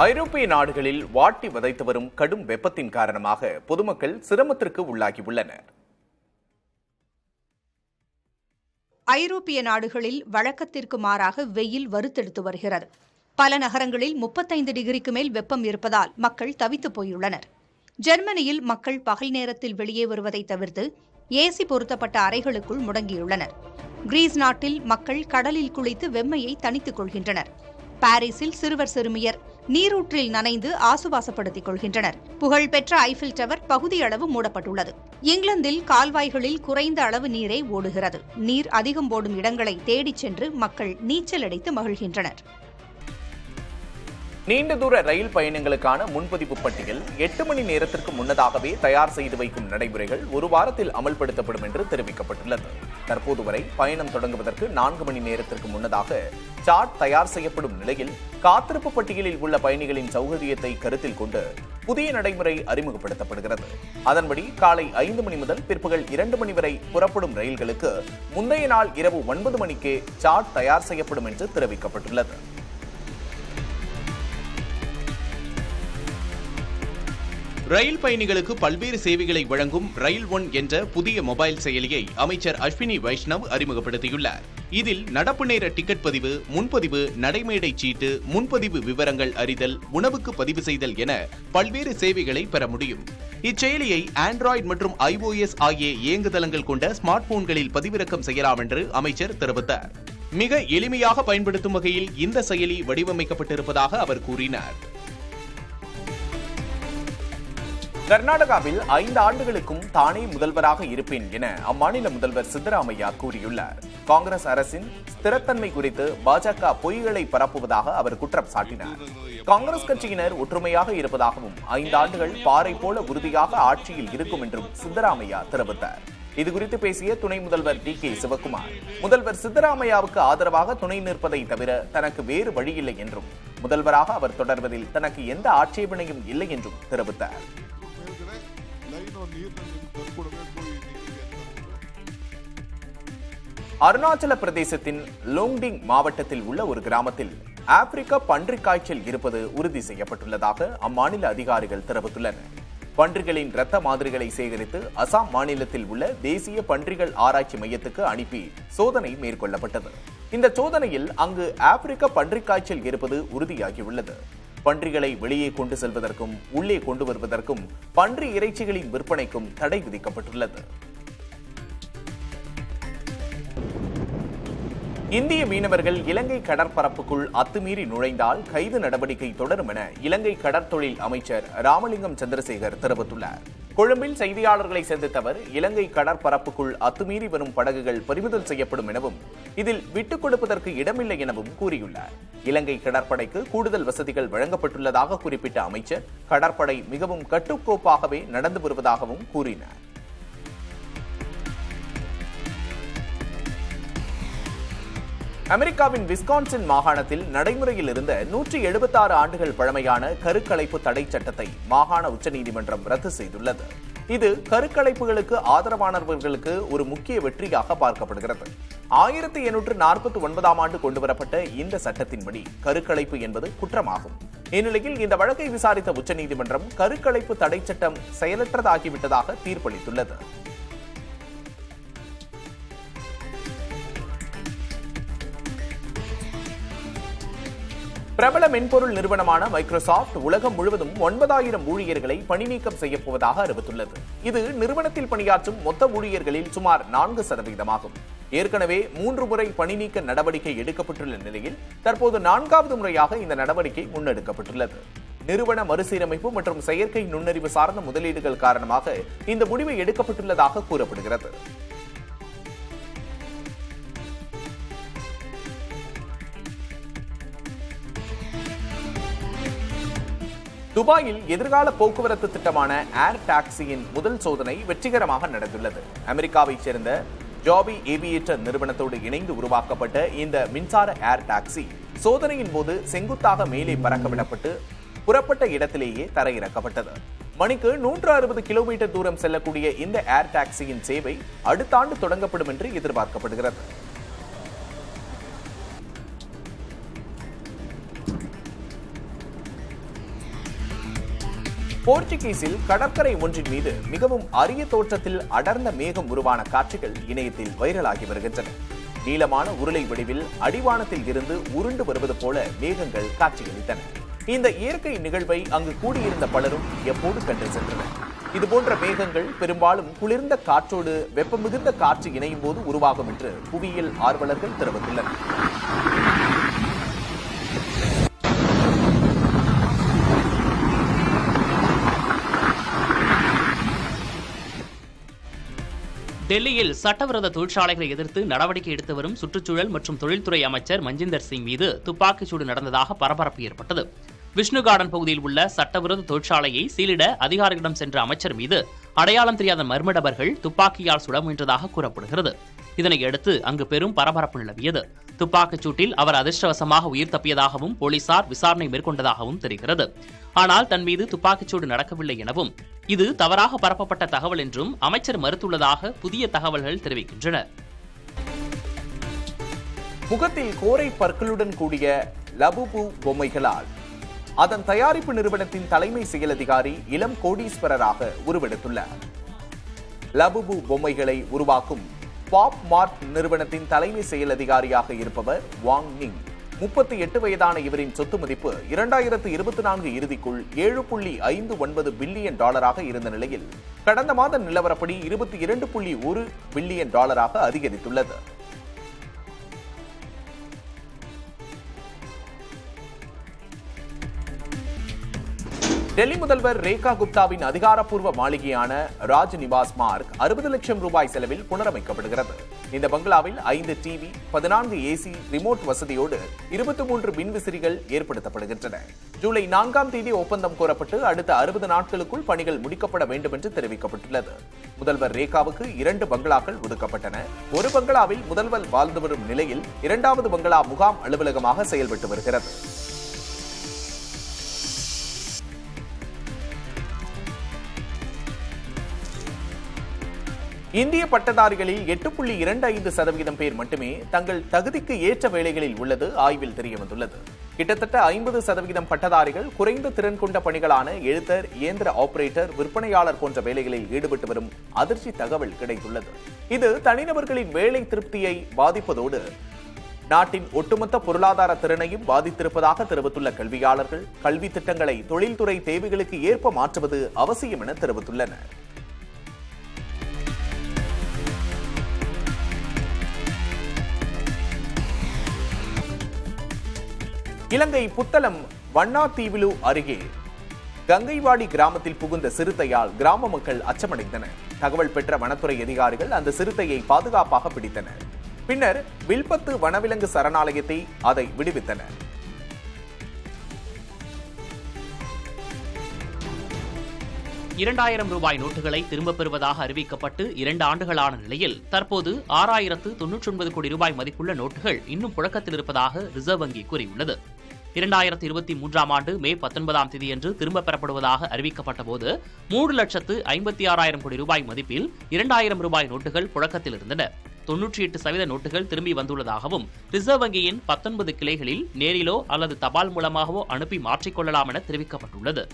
ஐரோப்பிய நாடுகளில் வாட்டி வதைத்து வரும் கடும் வெப்பத்தின் காரணமாக பொதுமக்கள் சிரமத்திற்கு உள்ளாகியுள்ளனர். ஐரோப்பிய நாடுகளில் வழக்கத்திற்கு மாறாக வெயில் வறுத்தெடுத்து வருகிறது. பல நகரங்களில் 35 டிகிரிக்கு மேல் வெப்பம் இருப்பதால் மக்கள் தவித்துப் போயுள்ளனர். ஜெர்மனியில் மக்கள் பகல் நேரத்தில் வெளியே வருவதை தவிர்த்து ஏசி பொருத்தப்பட்ட அறைகளுக்குள் முடங்கியுள்ளனர். கிரீஸ் நாட்டில் மக்கள் கடலில் குளித்து வெம்மையை தணித்துக் கொள்கின்றனர். பாரிஸில் சிறுவர் சிறுமியர் நீரூற்றில் நனைந்து ஆசுவாசப்படுத்திக் கொள்கின்றனர். புகழ்பெற்ற ஐஃபில் டவர் பகுதியளவு மூடப்பட்டுள்ளது. இங்கிலாந்தில் கால்வாய்களில் குறைந்த அளவு நீரே ஓடுகிறது. நீர் அதிகம் ஓடும் இடங்களை தேடிச் சென்று மக்கள் நீச்சல் அடித்து மகிழ்கின்றனர். நீண்ட தூர ரயில் பயணங்களுக்கான முன்பதிவு பட்டியல் 8 மணி நேரத்திற்கு முன்னதாகவே தயார் செய்து வைக்கும் நடைமுறைகள் ஒரு வாரத்தில் அமல்படுத்தப்படும் என்று தெரிவிக்கப்பட்டுள்ளது. தற்போது வரை பயணம் தொடங்குவதற்கு 4 மணி நேரத்திற்கு முன்னதாக சார்ட் தயார் செய்யப்படும் நிலையில் காத்திருப்பு பட்டியலில் உள்ள பயணிகளின் சௌகரியத்தை கருத்தில் கொண்டு புதிய நடைமுறை அறிமுகப்படுத்தப்படுகிறது. அதன்படி காலை 5 மணி முதல் பிற்பகல் 2 மணி வரை புறப்படும் ரயில்களுக்கு முந்தைய நாள் இரவு 9 மணிக்கே சார்ட் தயார் செய்யப்படும் என்று தெரிவிக்கப்பட்டுள்ளது. ரயில் பயணிகளுக்கு பல்வேறு சேவைகளை வழங்கும் ரயில் ஒன் என்ற புதிய மொபைல் செயலியை அமைச்சர் அஸ்வினி வைஷ்ணவ் அறிமுகப்படுத்தியுள்ளார். இதில் நடப்பு நேர டிக்கெட் பதிவு, முன்பதிவு, நடைமேடை சீட்டு, முன்பதிவு விவரங்கள் அறிதல், உணவுக்கு பதிவு செய்தல் என பல்வேறு சேவைகளை பெற முடியும். இச்செயலியை ஆண்ட்ராய்டு மற்றும் iOS ஆகிய இயங்குதளங்கள் கொண்ட ஸ்மார்ட் போன்களில் பதிவிறக்கம் செய்யலாம் என்று அமைச்சர் தெரிவித்தார். மிக எளிமையாக பயன்படுத்தும் வகையில் இந்த செயலி வடிவமைக்கப்பட்டிருப்பதாக அவர் கூறினார். கர்நாடகாவில் 5 ஆண்டுகளுக்கும் தானே முதல்வராக இருப்பேன் என அம்மாநில முதல்வர் சித்தராமையா கூறியுள்ளார். காங்கிரஸ் அரசின் ஸ்திரத்தன்மை குறித்து பாஜக பொய்களை பரப்புவதாக அவர் குற்றம் சாட்டினார். காங்கிரஸ் கட்சியினர் ஒற்றுமையாக இருப்பதாகவும் 5 ஆண்டுகள் பாறை போல உறுதியாக ஆட்சியில் இருக்கும் என்றும் சித்தராமையா தெரிவித்தார். இதுகுறித்து பேசிய துணை முதல்வர் டி.கே. சிவக்குமார், முதல்வர் சித்தராமையாவுக்கு ஆதரவாக துணை நிற்பதை தவிர தனக்கு வேறு வழியில்லை என்றும் முதல்வராக அவர் தொடர்வதில் தனக்கு எந்த ஆட்சேபனையும் இல்லை என்றும் தெரிவித்தார். அருணாச்சல பிரதேசத்தின் லோங்டிங் மாவட்டத்தில் உள்ள ஒரு கிராமத்தில் ஆப்பிரிக்க பன்றிக் காய்ச்சல் இருப்பது உறுதி செய்யப்பட்டுள்ளதாக அம்மாநில அதிகாரிகள் தெரிவித்துள்ளனர். பன்றிகளின் இரத்த மாதிரிகளை சேகரித்து அசாம் மாநிலத்தில் உள்ள தேசிய பன்றிகள் ஆராய்ச்சி மையத்துக்கு அனுப்பி சோதனை மேற்கொள்ளப்பட்டது. இந்த சோதனையில் அங்கு ஆப்பிரிக்க பன்றிக் காய்ச்சல் இருப்பது உறுதியாகியுள்ளது. பன்றிகளை வெளியே கொண்டு செல்வதற்கும் உள்ளே கொண்டு வருவதற்கும் பன்றி இறைச்சிகளின் விற்பனைக்கும் தடை விதிக்கப்பட்டுள்ளது. இந்திய மீனவர்கள் இலங்கை கடற்பரப்புக்குள் அத்துமீறி நுழைந்தால் கைது நடவடிக்கை தொடரும் என இலங்கை கடற்தொழில் அமைச்சர் ராமலிங்கம் சந்திரசேகர் தெரிவித்துள்ளார். கொழும்பில் செய்தியாளர்களை சந்தித்த அவர், இலங்கை கடற்பரப்புக்குள் அத்துமீறி வரும் படகுகள் பறிமுதல் செய்யப்படும் எனவும் இதில் விட்டுக் கொடுப்பதற்கு இடமில்லை எனவும் கூறியுள்ளார். இலங்கை கடற்படைக்கு கூடுதல் வசதிகள் வழங்கப்பட்டுள்ளதாக குறிப்பிட்ட அமைச்சர், கடற்படை மிகவும் கட்டுக்கோப்பாகவே நடந்து வருவதாகவும் கூறினார். அமெரிக்காவின் விஸ்கான்சின் மாகாணத்தில் நடைமுறையில் இருந்த 176 ஆண்டுகள் பழமையான கருக்கலைப்பு தடை சட்டத்தை மாகாண உச்சநீதிமன்றம் ரத்து செய்துள்ளது. இது கருக்கலைப்புகளுக்கு ஆதரவானவர்களுக்கு ஒரு முக்கிய வெற்றியாக பார்க்கப்படுகிறது. 1849ஆம் ஆண்டு கொண்டுவரப்பட்ட இந்த சட்டத்தின்படி கருக்கலைப்பு என்பது குற்றமாகும். இந்நிலையில் இந்த வழக்கை விசாரித்த உச்சநீதிமன்றம் கருக்கலைப்பு தடை சட்டம் செயலற்றதாகிவிட்டதாக தீர்ப்பளித்துள்ளது. பிரபல மென்பொருள் நிறுவனமான மைக்ரோசாப்ட் உலகம் முழுவதும் 9000 ஊழியர்களை பணிநீக்கம் செய்யப்போவதாக அறிவித்துள்ளது. இது நிறுவனத்தில் பணியாற்றும் மொத்த ஊழியர்களில் சுமார் 4% ஏற்கனவே 3 முறை பணிநீக்க நடவடிக்கை எடுக்கப்பட்டுள்ள நிலையில் தற்போது 4வது முறையாக இந்த நடவடிக்கை முன்னெடுக்கப்பட்டுள்ளது. நிறுவன மறுசீரமைப்பு மற்றும் செயற்கை நுண்ணறிவு சார்ந்த முதலீடுகள் காரணமாக இந்த முடிவு எடுக்கப்பட்டுள்ளதாக கூறப்படுகிறது. துபாயில் எதிர்கால போக்குவரத்து திட்டமான ஏர் டாக்ஸியின் முதல் சோதனை வெற்றிகரமாக நடந்துள்ளது. அமெரிக்காவைச் சேர்ந்த ஜாபி ஏவியேட்டர் நிறுவனத்தோடு இணைந்து உருவாக்கப்பட்ட இந்த மின்சார ஏர் டாக்ஸி சோதனையின் போது செங்குத்தாக மேலே பறக்கவிடப்பட்டு புறப்பட்ட இடத்திலேயே தரையிறக்கப்பட்டது. மணிக்கு 160 கிலோமீட்டர் தூரம் செல்லக்கூடிய இந்த ஏர் டாக்ஸியின் சேவை அடுத்த ஆண்டு தொடங்கப்படும் என்று எதிர்பார்க்கப்படுகிறது. போர்ச்சுகீஸில் கடற்கரை ஒன்றின் மீது மிகவும் அரிய தோற்றத்தில் அடர்ந்த மேகம் உருவான காட்சிகள் இணையத்தில் வைரலாகி வருகின்றன. நீளமான உருளை வடிவில் அடிவானத்தில் இருந்து உருண்டு வருவது போல மேகங்கள் காட்சியளித்தன. இந்த இயற்கை நிகழ்வை அங்கு கூடியிருந்த பலரும் எப்போது கண்டு சென்றனர். இதுபோன்ற மேகங்கள் பெரும்பாலும் குளிர்ந்த காற்றோடு வெப்ப மிகுந்த காற்று இணையும் போது உருவாகும் என்று புவியியல் ஆர்வலர்கள் தெரிவித்துள்ளனர். டெல்லியில் சட்டவிரோத தொழிற்சாலைகளை எதிர்த்து நடவடிக்கை எடுத்து வரும் சுற்றுச்சூழல் மற்றும் தொழில்துறை அமைச்சர் மஞ்சிந்தர் சிங் மீது துப்பாக்கிச்சூடு நடந்ததாக பரபரப்பு ஏற்பட்டது. விஷ்ணு கார்டன் பகுதியில் உள்ள சட்டவிரோத தொழிற்சாலையை சீலிட அதிகாரிகளிடம் சென்ற அமைச்சர் மீது அடையாளம் தெரியாத மர்ம நபர்கள் துப்பாக்கியால் சுட முயன்றதாக கூறப்படுகிறது. இதனையடுத்து அங்கு பெரும் பரபரப்பு நிலவியது. துப்பாக்கிச்சூட்டில் அவர் அதிர்ஷ்டவசமாக உயிர் தப்பியதாகவும் போலீசார் விசாரணை மேற்கொண்டதாகவும் தெரிகிறது. ஆனால் தன் மீது துப்பாக்கிச்சூடு நடக்கவில்லை எனவும் இது தவறாக பரப்பப்பட்ட தகவல் என்றும் அமைச்சர் மறுத்துள்ளதாக புதிய தகவல்கள் தெரிவிக்கின்றன. முகத்தில் கோரை பற்களுடன் கூடிய லபுபு பொம்மைகளால் அதன் தயாரிப்பு நிறுவனத்தின் தலைமை செயல் அதிகாரி இளம் கோடீஸ்வரராக உருவெடுத்துள்ளார். லபுபு பொம்மைகளை உருவாக்கும் பாப் மார்ட் நிறுவனத்தின் தலைமை செயல் அதிகாரியாக இருப்பவர் வாங் நிங். 38 வயதான இவரின் சொத்து மதிப்பு 2024 இறுதிக்குள் $7.59 பில்லியன் இருந்த நிலையில் கடந்த மாத நிலவரப்படி $22.1 பில்லியன் அதிகரித்துள்ளது. டெல்லி முதல்வர் ரேகா குப்தாவின் அதிகாரப்பூர்வ மாளிகையான ராஜ் நிவாஸ் மார்க் 60 லட்சம் ரூபாய் செலவில் புனரமைக்கப்படுகிறது. இந்த பங்களாவில் 5 டிவி, 14 ஏசி, ரிமோட் வசதியோடு 23 மின்விசிறிகள் ஏற்படுத்தப்படுகின்றன. ஜூலை 4ஆம் தேதி ஒப்பந்தம் கோரப்பட்டு அடுத்த 60 நாட்களுக்குள் பணிகள் முடிக்கப்பட வேண்டும் என்று தெரிவிக்கப்பட்டுள்ளது. முதல்வர் ரேகாவுக்கு 2 பங்களாக்கள் ஒதுக்கப்பட்டன. ஒரு பங்களாவில் முதல்வர் வாழ்ந்து வரும் நிலையில் 2வது பங்களா முகாம் அலுவலகமாக செயல்பட்டு வருகிறது. இந்திய பட்டதாரிகளில் 8.25% பேர் மட்டுமே தங்கள் தகுதிக்கு ஏற்ற வேலைகளில் உள்ளது ஆய்வில் தெரியவந்துள்ளது. கிட்டத்தட்ட 50% பட்டதாரிகள் குறைந்த திறன் கொண்ட பணிகளான எழுத்தர், இயந்திர ஆபரேட்டர், விற்பனையாளர் போன்ற வேலைகளில் ஈடுபட்டு வரும் அதிர்ச்சி தகவல் கிடைத்துள்ளது. இது தனிநபர்களின் வேலை திருப்தியை பாதிப்பதோடு நாட்டின் ஒட்டுமொத்த பொருளாதார திறனையும் பாதித்திருப்பதாக தெரிவித்துள்ள கல்வியாளர்கள், கல்வி திட்டங்களை தொழில்துறை தேவைகளுக்கு ஏற்ப மாற்றுவது அவசியம் என தெரிவித்துள்ளனர். இலங்கை புத்தளம் வண்ணாத்தீவிலு அருகே கங்கைவாடி கிராமத்தில் புகுந்த சிறுத்தையால் கிராம மக்கள் அச்சமடைந்தனர். தகவல் பெற்ற வனத்துறை அதிகாரிகள் அந்த சிறுத்தையை பாதுகாப்பாக பிடித்தனர். பின்னர் வில்பத்து வனவிலங்கு சரணாலயத்தை அதை விடுவித்தனர். ரூபாய் நோட்டுகளை திரும்பப் பெறுவதாக அறிவிக்கப்பட்டு 2 ஆண்டுகளான நிலையில் தற்போது 6099 கோடி ரூபாய் மதிப்புள்ள நோட்டுகள் இன்னும் புழக்கத்தில் இருப்பதாக ரிசர்வ் வங்கி கூறியுள்ளது. 2023ஆம் ஆண்டு மே 19ஆம் தேதியன்று திரும்பப் பெறப்படுவதாக அறிவிக்கப்பட்ட போது 3,56,000 கோடி ரூபாய் மதிப்பில் 2000 ரூபாய் நோட்டுகள் புழக்கத்தில் இருந்தன. 98% நோட்டுகள் திரும்பி வந்துள்ளதாகவும் ரிசர்வ் வங்கியின் 19 கிளைகளில் நேரிலோ அல்லது தபால் மூலமாகவோ அனுப்பி மாற்றிக்கொள்ளலாம் என தெரிவிக்கப்பட்டுள்ளது.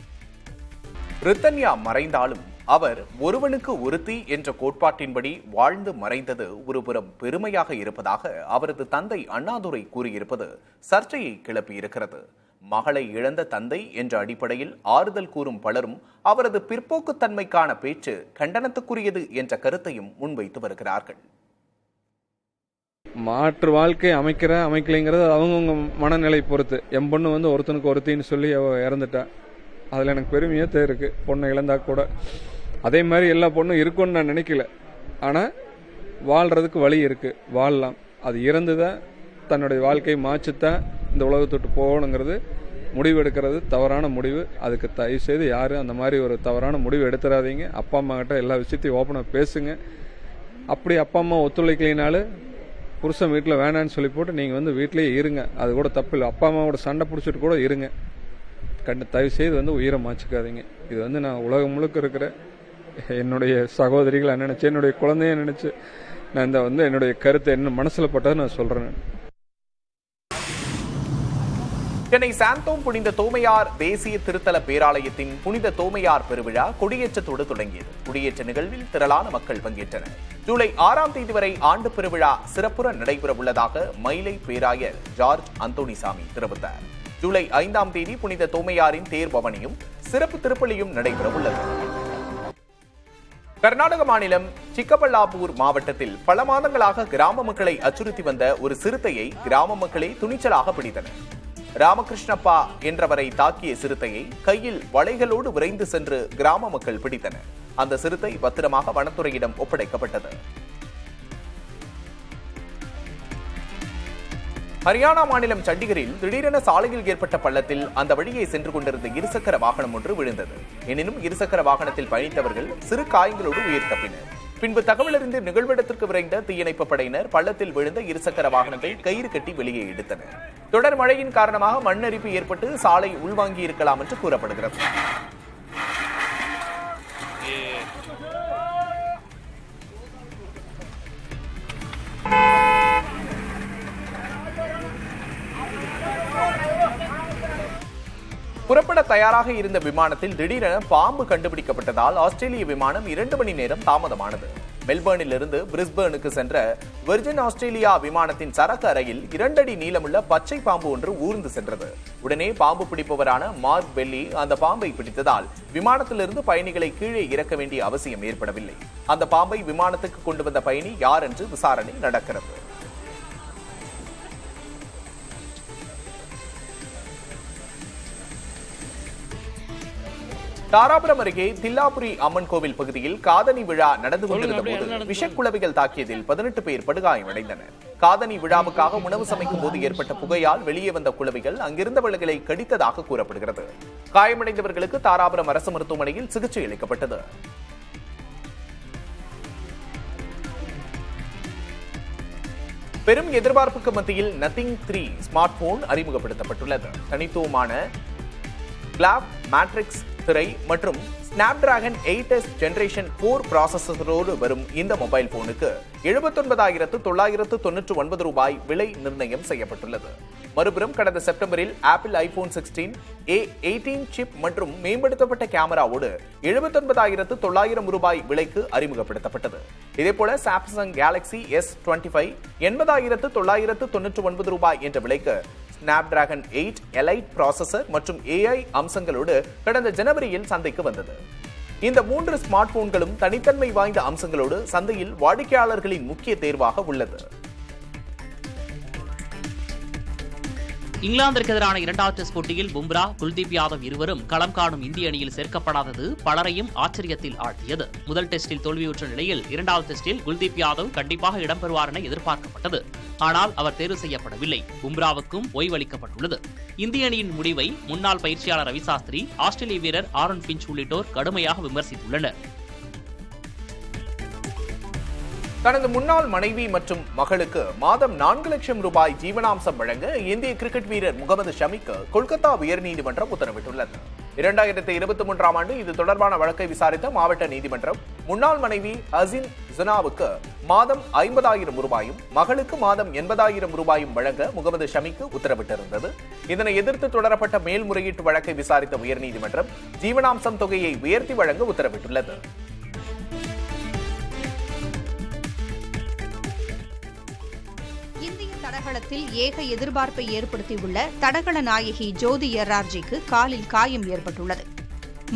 பிரித்தானியா மறைந்தாலும் அவர் ஒருவனுக்கு ஒருத்தி என்ற கோட்பாட்டின்படி வாழ்ந்து மறைந்தது ஒருபுறம் பெருமையாக இருப்பதாக அவரது தந்தை அண்ணாதுரை கூறியிருப்பது சர்ச்சையை கிளப்பியிருக்கிறது. மகளை இழந்த தந்தை என்ற அடிப்படையில் ஆறுதல் கூறும் பலரும் அவரது பிற்போக்குத்தன்மைக்கான பேச்சு கண்டனத்துக்குரியது என்ற கருத்தையும் முன்வைத்து வருகிறார்கள். மாற்று வாழ்க்கை அமைக்கலைங்கிறது அவங்கவுங்க மனநிலை பொறுத்து. என் பொண்ணு ஒருத்தனுக்கு ஒருத்தின்னு சொல்லி இறந்துட்டா, அதில் எனக்கு பெருமையாக இருக்கு. பொண்ணை இழந்தா கூட அதே மாதிரி எல்லா பொண்ணும் இருக்கும்னு நான் நினைக்கல. ஆனால் வாழ்றதுக்கு வழி இருக்கு, வாழலாம். அது இறந்துதான் தன்னுடைய வாழ்க்கையை மாற்றித்தான் இந்த உலகத்தொட்டு போகணுங்கிறது முடிவு எடுக்கிறது தவறான முடிவு. அதுக்கு தயவு செய்து யாரும் அந்த மாதிரி ஒரு தவறான முடிவு எடுத்துடாதீங்க. அப்பா அம்மா கிட்ட எல்லா விஷயத்தையும் ஓப்பனாக பேசுங்க. அப்படி அப்பா அம்மா ஒத்துழைக்கலினாலும் புருஷன் வீட்டில் வேணான்னு சொல்லி போட்டு நீங்கள் வீட்டிலேயே இருங்க. அது கூட தப்பு இல்லை. அப்பா அம்மாவோட சண்டை பிடிச்சிட்டு கூட இருங்க. தயவு செய்து உயிரை மாச்சிக்காதீங்க. இது நான் உலகம் முழுக்க இருக்கிற என்னுடைய சகோதரிகளை நினைச்சு, என்னுடைய குழந்தைய நினைச்சு நான் இந்த என்னுடைய கருத்தை என்ன மனசுல பட்டதை நான் சொல்றேன். சென்னை சாந்தோம் புனித தோமையார் தேசிய திருத்தல பேராலயத்தின் புனித தோமையார் பெருவிழா கொடியேற்றத்தோடு தொடங்கியது. கொடியேற்ற நிகழ்வில் திரளான மக்கள் பங்கேற்றனர். ஜூலை 6ஆம் தேதி வரை ஆண்டு பெருவிழா சிறப்புற நடைபெற உள்ளதாக மயிலை பேராயர் ஜார்ஜ் அந்தோணிசாமி தெரிவித்தார். ஜூலை 5ஆம் தேதி புனித தோமையாரின் தேர் பவனியும் சிறப்பு திருப்பலியும் நடைபெற உள்ளது. கர்நாடக மாநிலம் சிக்கபல்லாபூர் மாவட்டத்தில் பல மாதங்களாக கிராம மக்களை அச்சுறுத்தி வந்த ஒரு சிறுத்தையை கிராம மக்களே துணிச்சலாக பிடித்தனர். ராமகிருஷ்ணப்பா என்றவரை தாக்கிய சிறுத்தையை கையில் வலைகளோடு விரைந்து சென்று கிராம மக்கள் பிடித்தனர். அந்த சிறுத்தை பத்திரமாக வனத்துறையிடம் ஒப்படைக்கப்பட்டது. ஹரியானா மாநிலம் சண்டிகரில் திடீரென சாலையில் ஏற்பட்ட பள்ளத்தில் அந்த வழியே சென்று கொண்டிருந்த இருசக்கர வாகனம் ஒன்று விழுந்தது. எனினும் இருசக்கர வாகனத்தில் பயணித்தவர்கள் சிறு காயங்களோடு உயிர் தப்பினர். பின்பு தகவலறிந்து நிகழ்விடத்திற்கு விரைந்த தீயணைப்பு படையினர் பள்ளத்தில் விழுந்த இருசக்கர வாகனத்தை கயிறு கட்டி வெளியே எடுத்தனர். தொடர் மழையின் காரணமாக மண்ணரிப்பு ஏற்பட்டு சாலை உள்வாங்கி இருக்கலாம் என்று கூறப்படுகிறது. புறப்பட தயாராக இருந்த விமானத்தில் திடீரென பாம்பு கண்டுபிடிக்கப்பட்டதால் ஆஸ்திரேலிய விமானம் 2 மணி நேரம் தாமதமானது. மெல்பர்னில் இருந்து பிரிஸ்பேனுக்கு சென்ற விர்ஜின் ஆஸ்திரேலியா விமானத்தின் சரக்கு அறையில் 2 அடி நீளமுள்ள பச்சை பாம்பு ஒன்று ஊர்ந்து சென்றது. உடனே பாம்பு பிடிப்பவரான மார்க் பெல்லி அந்த பாம்பை பிடித்ததால் விமானத்திலிருந்து பயணிகளை கீழே இறக்க வேண்டிய அவசியம் ஏற்படவில்லை. அந்த பாம்பை விமானத்துக்கு கொண்டு வந்த பயணி யார் என்று விசாரணை நடக்கிறது. தாராபுரம் அருகே தில்லாபுரி அம்மன் கோவில் பகுதியில் காதணி விழா நடந்து கொண்டிருந்த போது விஷக்குளவிகள் தாக்கியதில் 18 பேர் படுகாயமடைந்தனர். காதணி விழாவுக்காக உணவு சமைக்கும் போது ஏற்பட்ட புகையால் வெளியே வந்த குளவிகள் அங்கிருந்தவர்களை கடித்ததாக கூறப்படுகிறது. காயமடைந்தவர்களுக்கு தாராபுரம் அரசு மருத்துவமனையில் சிகிச்சை அளிக்கப்பட்டது. பெரும் எதிர்பார்ப்புக்கு மத்தியில் நத்திங் 3 ஸ்மார்ட் போன் அறிமுகப்படுத்தப்பட்டுள்ளது. தனித்துவமான கிளாப் மேட்ரிக்ஸ் திரை மற்றும் ஸ்னாப்டிராகன் 8S ஜெனரேஷன் 4 ப்ராசஸரோடு வரும் இந்த மொபைல் போனுக்கு 79,999 ரூபாய் விலை நிர்ணயம் செய்யப்பட்டுள்ளது. மறுபுறம் கடந்த செப்டம்பரில் ஆப்பிள் ஐபோன் 16 A18 சிப் மற்றும் மேம்படுத்தப்பட்ட கேமராவோடு 79,900 ரூபாய் விலைக்கு அறிமுகப்படுத்தப்பட்டது. இதேபோல சாம்சங் கேலக்ஸி S25 80,999 ரூபாய் என்ற விலைக்கு ஸ்னாப்டிராகன் 8 எலைட் ப்ராசஸர் மற்றும் AI அம்சங்களோடு கடந்த ஜனவரியில் சந்தைக்கு வந்தது. இந்த 3 ஸ்மார்ட் போன்களும் தனித்தன்மை வாய்ந்த அம்சங்களோடு சந்தையில் வாடிக்கையாளர்களின் முக்கிய தேர்வாக உள்ளது. இங்கிலாந்திற்கு எதிரான 2வது டெஸ்ட் போட்டியில் பும்ரா, குல்தீப் யாதவ் இருவரும் களம் காணும் இந்திய அணியில் சேர்க்கப்படாதது பலரையும் ஆச்சரியத்தில் ஆழ்த்தியது. முதல் டெஸ்டில் தோல்வியுற்ற நிலையில் 2வது டெஸ்டில் குல்தீப் யாதவ் கண்டிப்பாக இடம்பெறுவார் என எதிர்பார்க்கப்பட்டது. ஆனால் அவர் தேர்வு செய்யப்படவில்லை. பும்ராவுக்கும் ஓய்வளிக்கப்பட்டுள்ளது. இந்திய அணியின் முடிவை முன்னாள் பயிற்சியாளர் ரவி சாஸ்திரி, ஆஸ்திரேலிய வீரர் ஆரோன் பிஞ்ச் உள்ளிட்டோர் கடுமையாக விமர்சித்துள்ளனர். தனது முன்னாள் மனைவி மற்றும் மகளுக்கு மாதம் 4 லட்சம் ரூபாய் ஜீவனாம்சம் வழங்க இந்திய கிரிக்கெட் வீரர் முகமது ஷமிக்கு கொல்கத்தா உயர்நீதிமன்றம் உத்தரவிட்டுள்ளது. 2023ஆம் ஆண்டு இது தொடர்பான வழக்கை விசாரித்த மாவட்ட நீதிமன்றம் முன்னாள் மனைவி ஹசின் ஜனாவுக்கு மாதம் 50,000 ரூபாயும் மகளுக்கு மாதம் 80,000 ரூபாயும் வழங்க முகமது ஷமிக்கு உத்தரவிட்டிருந்தது. இதனை எதிர்த்து தொடரப்பட்ட மேல்முறையீட்டு வழக்கை விசாரித்த உயர்நீதிமன்றம் ஜீவனாம்சம் தொகையை உயர்த்தி வழங்க உத்தரவிட்டுள்ளது. தடகளத்தில் ஏக எதிர்பார்ப்பை ஏற்படுத்தியுள்ள தடகள நாயகி ஜோதி எர்ரார்ஜிக்கு காலில் காயம் ஏற்பட்டுள்ளது.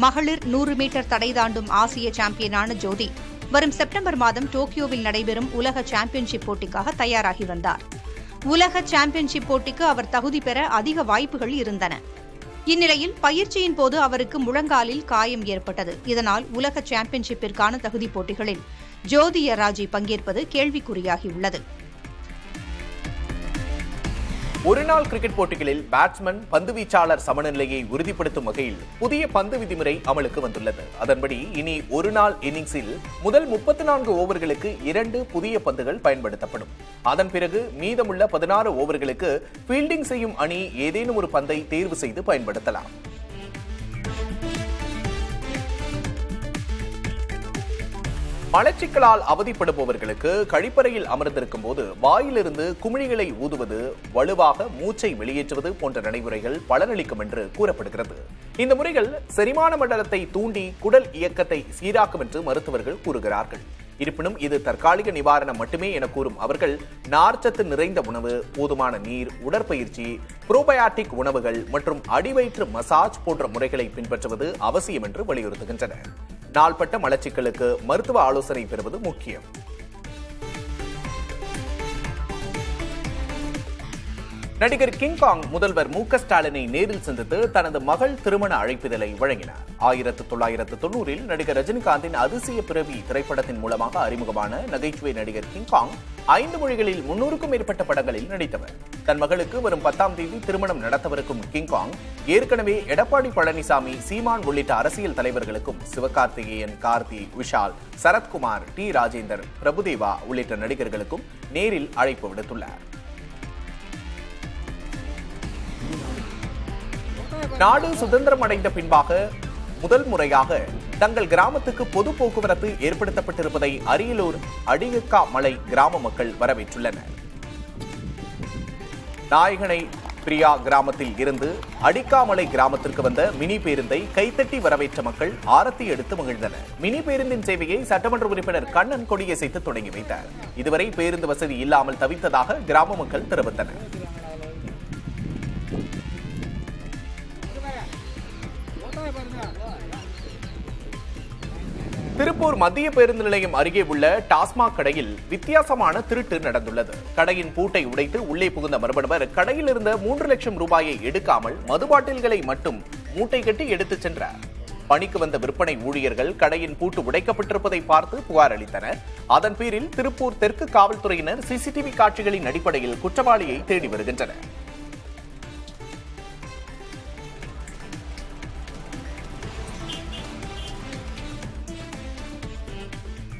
மகளிர் 100 மீட்டர் தடை தாண்டும் ஆசிய சாம்பியனான ஜோதி வரும் செப்டம்பர் மாதம் டோக்கியோவில் நடைபெறும் உலக சாம்பியன்ஷிப் போட்டிக்காக தயாராகி வந்தார். உலக சாம்பியன்ஷிப் போட்டிக்கு அவர் தகுதி பெற அதிக வாய்ப்புகள் இருந்தன. இந்நிலையில் பயிற்சியின் போது அவருக்கு முழங்காலில் காயம் ஏற்பட்டது. இதனால் உலக சாம்பியன்ஷிப்பிற்கான தகுதிப் போட்டிகளில் ஜோதி எர்ரார்ஜி பங்கேற்பது கேள்விக்குறியாகியுள்ளது. ஒருநாள் கிரிக்கெட் போட்டிகளில் பேட்ஸ்மேன் பந்துவீச்சாளர் சமநிலையை உறுதிப்படுத்தும் வகையில் புதிய பந்து விதிமுறை அமலுக்கு வந்துள்ளது. அதன்படி இனி ஒருநாள் இன்னிங்ஸில் முதல் 34 ஓவர்களுக்கு 2 புதிய பந்துகள் பயன்படுத்தப்படும். அதன் பிறகு மீதமுள்ள 16 ஓவர்களுக்கு ஃபீல்டிங் செய்யும் அணி ஏதேனும் ஒரு பந்தை தேர்வு செய்து பயன்படுத்தலாம். மலச்சிக்கலால் அவதிப்படுபவர்களுக்கு கழிப்பறையில் அமர்ந்திருக்கும் போது வாயிலிருந்து குமிழிகளை ஊதுவது, வலுவாக மூச்சை வெளியேற்றுவது போன்ற நடைமுறைகள் பலனளிக்கும் என்று கூறப்படுகிறது. இந்த முறைகள் செரிமான மண்டலத்தை தூண்டி குடல் இயக்கத்தை சீராக்கும் என்று மருத்துவர்கள் கூறுகிறார்கள். இருப்பினும் இது தற்காலிக நிவாரணம் மட்டுமே என கூறும் அவர்கள், நார்ச்சத்து நிறைந்த உணவு, போதுமான நீர், உடற்பயிற்சி, புரோபயாட்டிக் உணவுகள் மற்றும் அடிவயிற்று மசாஜ் போன்ற முறைகளை பின்பற்றுவது அவசியம் என்று வலியுறுத்துகின்றனர். நாள்பட்ட மலச்சிக்கலுக்கு மருத்துவ ஆலோசனை பெறுவது முக்கியம். நடிகர் கிங்காங் முதல்வர் மு க ஸ்டாலினை நேரில் சந்தித்து தனது மகள் திருமண அழைப்பிதழை வழங்கினார். 1990 நடிகர் ரஜினிகாந்தின் அதிசய பிறவி திரைப்படத்தின் மூலமாக அறிமுகமான நகைச்சுவை நடிகர் கிங்காங் 5 மொழிகளில் 300க்கும் மேற்பட்ட படங்களில் நடித்தவர். தன் மகளுக்கு வரும் 10ஆம் தேதி திருமணம் நடத்தவிருக்கும் கிங்காங் ஏற்கனவே எடப்பாடி பழனிசாமி, சீமான் உள்ளிட்ட அரசியல் தலைவர்களுக்கும் சிவகார்த்திகேயன், கார்த்தி, விஷால், சரத்குமார், டி ராஜேந்தர், பிரபுதேவா உள்ளிட்ட நடிகர்களுக்கும் நேரில் அழைப்பு விடுத்துள்ளார். நாடு சுதந்திரம் அடைந்த பின்பாக முதல் முறையாக தங்கள் கிராமத்துக்கு பொது போக்குவரத்து ஏற்படுத்தப்பட்டிருப்பதை அரியலூர் அடிகக்கா மலை கிராம மக்கள் வரவேற்றுள்ளனர். நாயகனை பிரியா கிராமத்தில் இருந்து அடிக்காமலை கிராமத்திற்கு வந்த மினி பேருந்தை கைத்தட்டி வரவேற்ற மக்கள் ஆரத்தி எடுத்து மகிழ்ந்தனர். மினி பேருந்தின் சேவையை சட்டமன்ற உறுப்பினர் கண்ணன் கொடியசைத்து தொடங்கி வைத்தார். இதுவரை பேருந்து வசதி இல்லாமல் தவித்ததாக கிராம மக்கள் தெரிவித்தனர். திருப்பூர் மத்திய பேருந்து நிலையம் அருகே உள்ள டாஸ்மாக் கடையில் வித்தியாசமான திருட்டு நடந்துள்ளது. கடையின் பூட்டை உடைத்து உள்ளே புகுந்த மர்ம நபர் கடையில் இருந்த 3 லட்சம் ரூபாயை எடுக்காமல் மது பாட்டில்களை மட்டும் மூட்டை கட்டி எடுத்துச் சென்றார். பணிக்கு வந்த விற்பனை ஊழியர்கள் கடையின் பூட்டு உடைக்கப்பட்டிருப்பதை பார்த்து புகார் அளித்தனர். அதன் பேரில் திருப்பூர் தெற்கு காவல்துறையினர் சிசிடிவி காட்சிகளின் அடிப்படையில் குற்றவாளியை தேடி வருகின்றனர்.